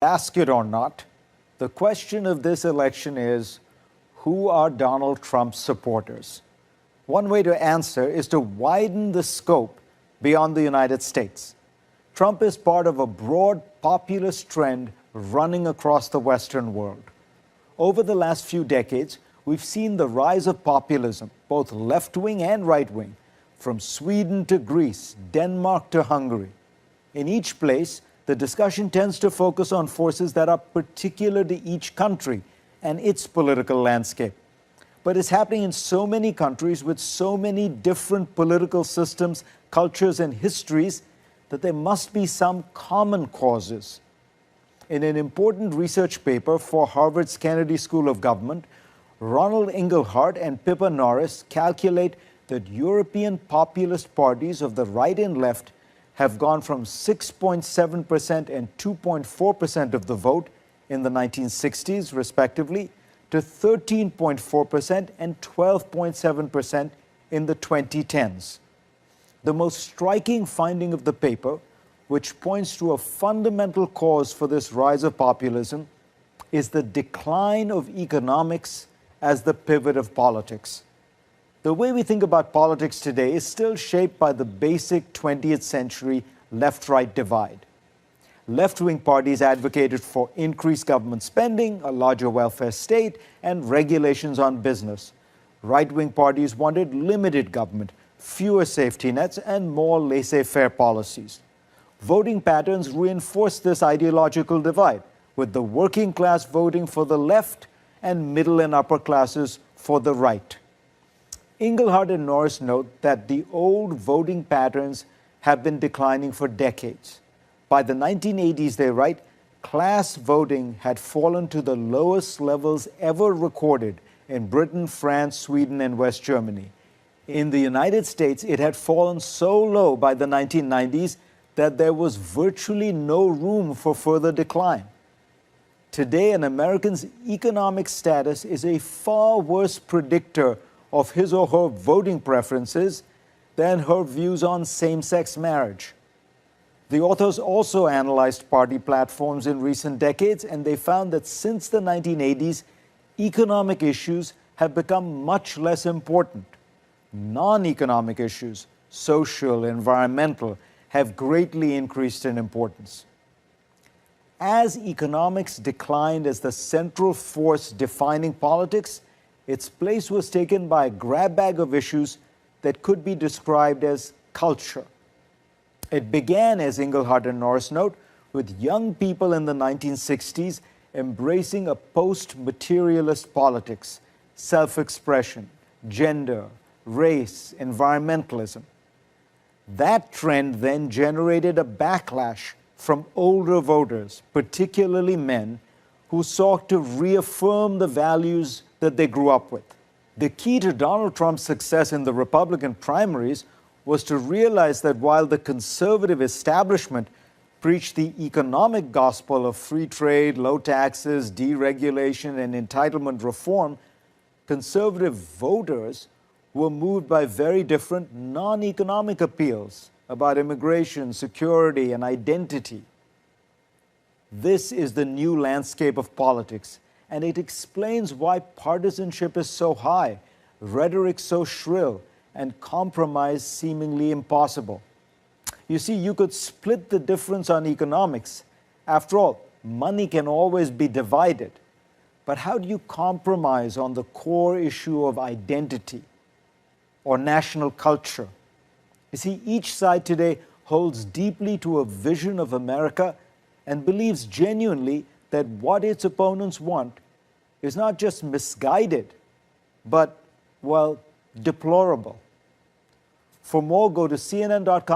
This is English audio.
Ask it or not, the question of this election is, who are Donald Trump's supporters? One way to answer is to widen the scope beyond the United States. Trump is part of a broad populist trend running across the Western world. Over the last few decades, we've seen the rise of populism, both left-wing and right-wing, from Sweden to Greece, Denmark to Hungary. In each place, the discussion tends to focus on forces that are particular to each country and its political landscape. But it's happening in so many countries with so many different political systems, cultures, and histories that there must be some common causes. In an important research paper for Harvard's Kennedy School of Government, Ronald Inglehart and Pippa Norris calculate that European populist parties of the right and left have gone from 6.7% and 2.4% of the vote in the 1960s, respectively, to 13.4% and 12.7% in the 2010s. The most striking finding of the paper, which points to a fundamental cause for this rise of populism, is the decline of economics as the pivot of politics. The way we think about politics today is still shaped by the basic 20th century left-right divide. Left-wing parties advocated for increased government spending, a larger welfare state, and regulations on business. Right-wing parties wanted limited government, fewer safety nets, and more laissez-faire policies. Voting patterns reinforced this ideological divide, with the working class voting for the left and middle and upper classes for the right. Inglehart and Norris note that the old voting patterns have been declining for decades. By the 1980s, they write, class voting had fallen to the lowest levels ever recorded in Britain, France, Sweden, and West Germany. In the United States, it had fallen so low by the 1990s that there was virtually no room for further decline. Today, an American's economic status is a far worse predictor of his or her voting preferences than her views on same-sex marriage. The authors also analyzed party platforms in recent decades, and they found that since the 1980s, economic issues have become much less important. Non-economic issues, social, environmental, have greatly increased in importance. As economics declined as the central force defining politics, its place was taken by a grab bag of issues that could be described as culture. It began, as Inglehart and Norris note, with young people in the 1960s embracing a post-materialist politics, self-expression, gender, race, environmentalism. That trend then generated a backlash from older voters, particularly men, who sought to reaffirm the values that they grew up with. The key to Donald Trump's success in the Republican primaries was to realize that while the conservative establishment preached the economic gospel of free trade, low taxes, deregulation, and entitlement reform, conservative voters were moved by very different non-economic appeals about immigration, security, and identity. This is the new landscape of politics, and it explains why partisanship is so high, rhetoric so shrill, and compromise seemingly impossible. You see, you could split the difference on economics. After all, money can always be divided. But how do you compromise on the core issue of identity or national culture? You see, each side today holds deeply to a vision of America and believes genuinely that what its opponents want is not just misguided, but, well, deplorable. For more, go to CNN.com.